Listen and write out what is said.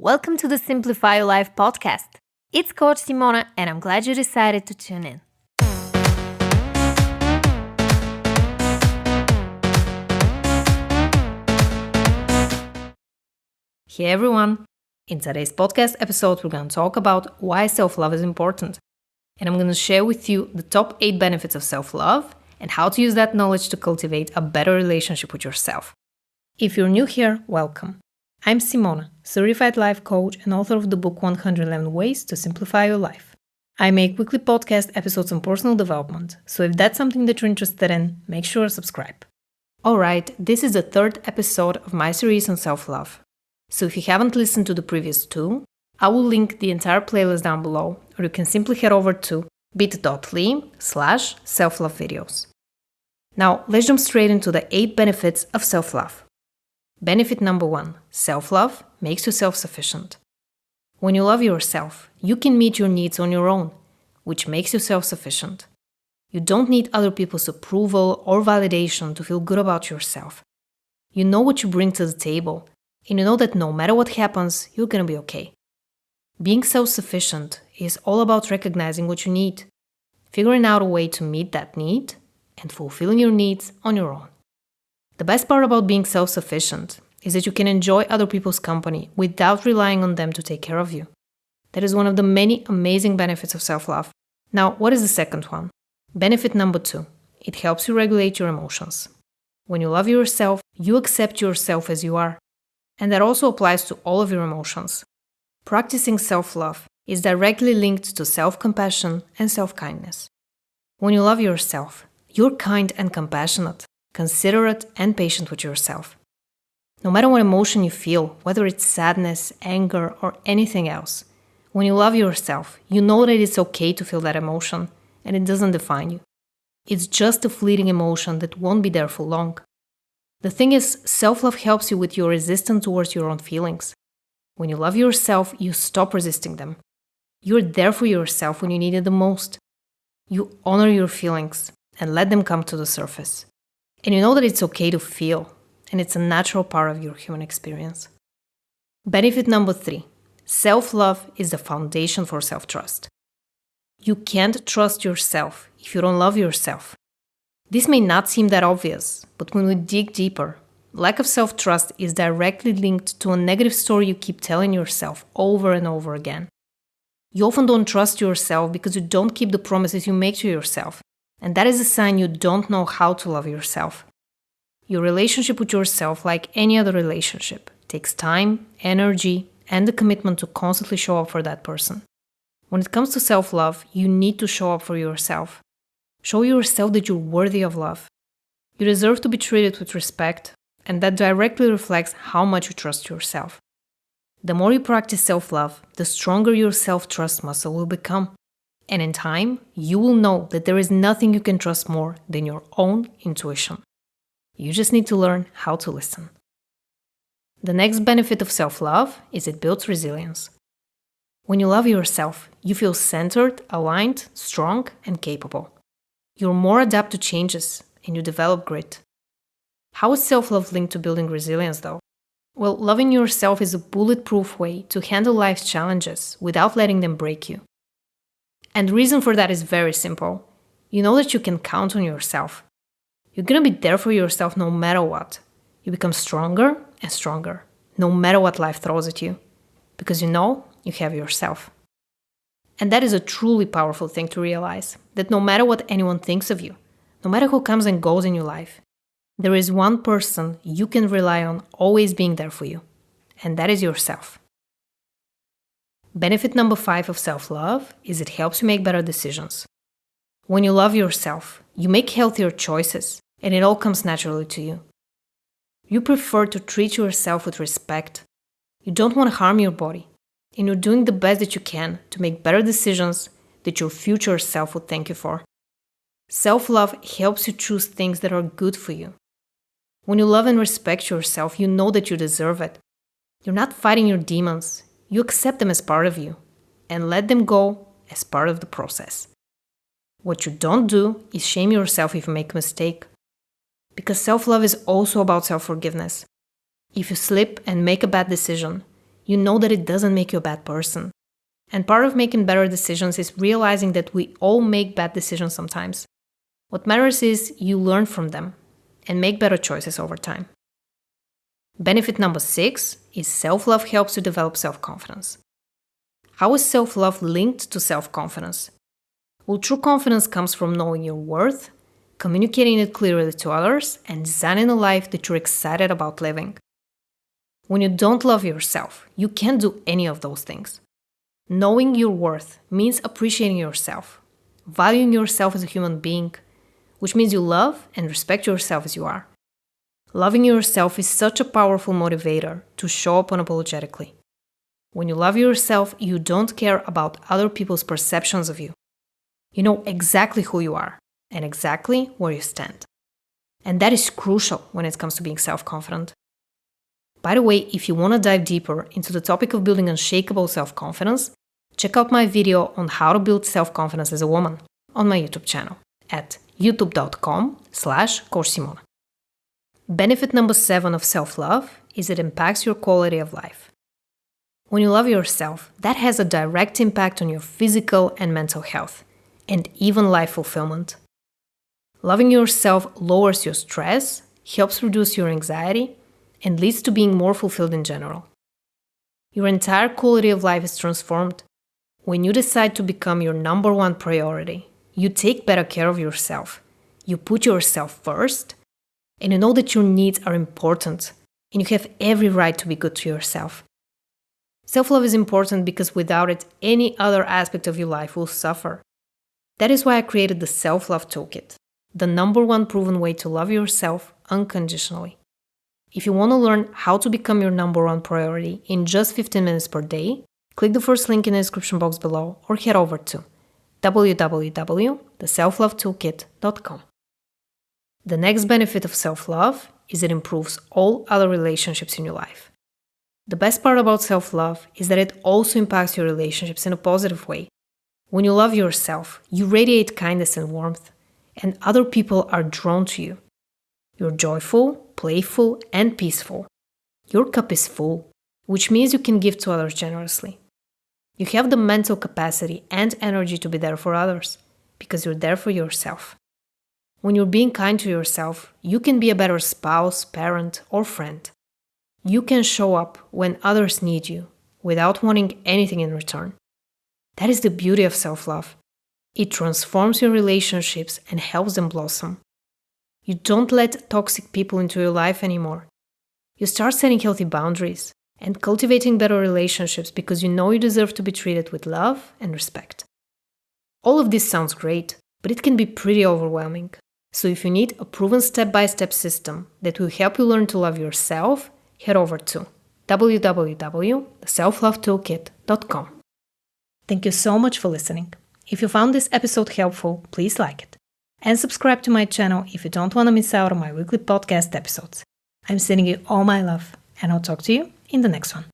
Welcome to the Simplify Your Life podcast. It's Coach Simona, and I'm glad you decided to tune in. Hey everyone! In today's podcast episode, we're going to talk about why self-love is important. And I'm going to share with you the top 8 benefits of self-love and how to use that knowledge to cultivate a better relationship with yourself. If you're new here, welcome. I'm Simona, certified life coach and author of the book 111 Ways to Simplify Your Life. I make weekly podcast episodes on personal development, so if that's something that you're interested in, make sure to subscribe. Alright, this is the 3rd episode of my series on self-love. So if you haven't listened to the previous 2, I will link the entire playlist down below, or you can simply head over to bit.ly/self-love videos. Now, let's jump straight into the 8 benefits of self-love. Benefit number 1, self-love makes you self-sufficient. When you love yourself, you can meet your needs on your own, which makes you self-sufficient. You don't need other people's approval or validation to feel good about yourself. You know what you bring to the table, and you know that no matter what happens, you're gonna be okay. Being self-sufficient is all about recognizing what you need, figuring out a way to meet that need, and fulfilling your needs on your own. The best part about being self-sufficient is that you can enjoy other people's company without relying on them to take care of you. That is one of the many amazing benefits of self-love. Now, what is the second one? Benefit number 2. It helps you regulate your emotions. When you love yourself, you accept yourself as you are. And that also applies to all of your emotions. Practicing self-love is directly linked to self-compassion and self-kindness. When you love yourself, you're kind and compassionate, considerate and patient with yourself. No matter what emotion you feel, whether it's sadness, anger, or anything else, when you love yourself, you know that it's okay to feel that emotion and it doesn't define you. It's just a fleeting emotion that won't be there for long. The thing is, self-love helps you with your resistance towards your own feelings. When you love yourself, you stop resisting them. You're there for yourself when you need it the most. You honor your feelings and let them come to the surface. And you know that it's okay to feel, and it's a natural part of your human experience. Benefit number 3. Self-love is the foundation for self-trust. You can't trust yourself if you don't love yourself. This may not seem that obvious, but when we dig deeper, lack of self-trust is directly linked to a negative story you keep telling yourself over and over again. You often don't trust yourself because you don't keep the promises you make to yourself. And that is a sign you don't know how to love yourself. Your relationship with yourself, like any other relationship, takes time, energy, and the commitment to constantly show up for that person. When it comes to self-love, you need to show up for yourself. Show yourself that you're worthy of love. You deserve to be treated with respect, and that directly reflects how much you trust yourself. The more you practice self-love, the stronger your self-trust muscle will become. And in time, you will know that there is nothing you can trust more than your own intuition. You just need to learn how to listen. The next benefit of self-love is it builds resilience. When you love yourself, you feel centered, aligned, strong, and capable. You're more adapt to changes, and you develop grit. How is self-love linked to building resilience, though? Well, loving yourself is a bulletproof way to handle life's challenges without letting them break you. And the reason for that is very simple. You know that you can count on yourself. You're gonna be there for yourself no matter what. You become stronger and stronger, no matter what life throws at you, because you know you have yourself. And that is a truly powerful thing to realize, that no matter what anyone thinks of you, no matter who comes and goes in your life, there is one person you can rely on always being there for you, and that is yourself. Benefit number 5 of self-love is it helps you make better decisions. When you love yourself, you make healthier choices, and it all comes naturally to you. You prefer to treat yourself with respect. You don't want to harm your body, and you're doing the best that you can to make better decisions that your future self would thank you for. Self-love helps you choose things that are good for you. When you love and respect yourself, you know that you deserve it. You're not fighting your demons. You accept them as part of you and let them go as part of the process. What you don't do is shame yourself if you make a mistake. Because self-love is also about self-forgiveness. If you slip and make a bad decision, You know that it doesn't make you a bad person. And part of making better decisions is realizing that we all make bad decisions sometimes. What matters is you learn from them and make better choices over time. Benefit number 6 is self-love helps you develop self-confidence. How is self-love linked to self-confidence? Well, true confidence comes from knowing your worth, communicating it clearly to others, and designing a life that you're excited about living. When you don't love yourself, you can't do any of those things. Knowing your worth means appreciating yourself, valuing yourself as a human being, which means you love and respect yourself as you are. Loving yourself is such a powerful motivator to show up unapologetically. When you love yourself, you don't care about other people's perceptions of you. You know exactly who you are and exactly where you stand. And that is crucial when it comes to being self-confident. By the way, if you want to dive deeper into the topic of building unshakable self-confidence, check out my video on how to build self-confidence as a woman on my YouTube channel at youtube.com/Coach Simona. Benefit number 7 of self-love is it impacts your quality of life. When you love yourself, that has a direct impact on your physical and mental health, and even life fulfillment. Loving yourself lowers your stress, helps reduce your anxiety, and leads to being more fulfilled in general. Your entire quality of life is transformed when you decide to become your number one priority. You take better care of yourself, you put yourself first, and you know that your needs are important, and you have every right to be good to yourself. Self-love is important because without it, any other aspect of your life will suffer. That is why I created the Self-Love Toolkit, the number one proven way to love yourself unconditionally. If you want to learn how to become your number one priority in just 15 minutes per day, click the first link in the description box below or head over to www.theselflovetoolkit.com. The next benefit of self-love is it improves all other relationships in your life. The best part about self-love is that it also impacts your relationships in a positive way. When you love yourself, you radiate kindness and warmth, and other people are drawn to you. You're joyful, playful, and peaceful. Your cup is full, which means you can give to others generously. You have the mental capacity and energy to be there for others, because you're there for yourself. When you're being kind to yourself, you can be a better spouse, parent, or friend. You can show up when others need you without wanting anything in return. That is the beauty of self-love. It transforms your relationships and helps them blossom. You don't let toxic people into your life anymore. You start setting healthy boundaries and cultivating better relationships because you know you deserve to be treated with love and respect. All of this sounds great, but it can be pretty overwhelming. So if you need a proven step-by-step system that will help you learn to love yourself, head over to www.theselflovetoolkit.com. Thank you so much for listening. If you found this episode helpful, please like it. And subscribe to my channel if you don't want to miss out on my weekly podcast episodes. I'm sending you all my love, and I'll talk to you in the next one.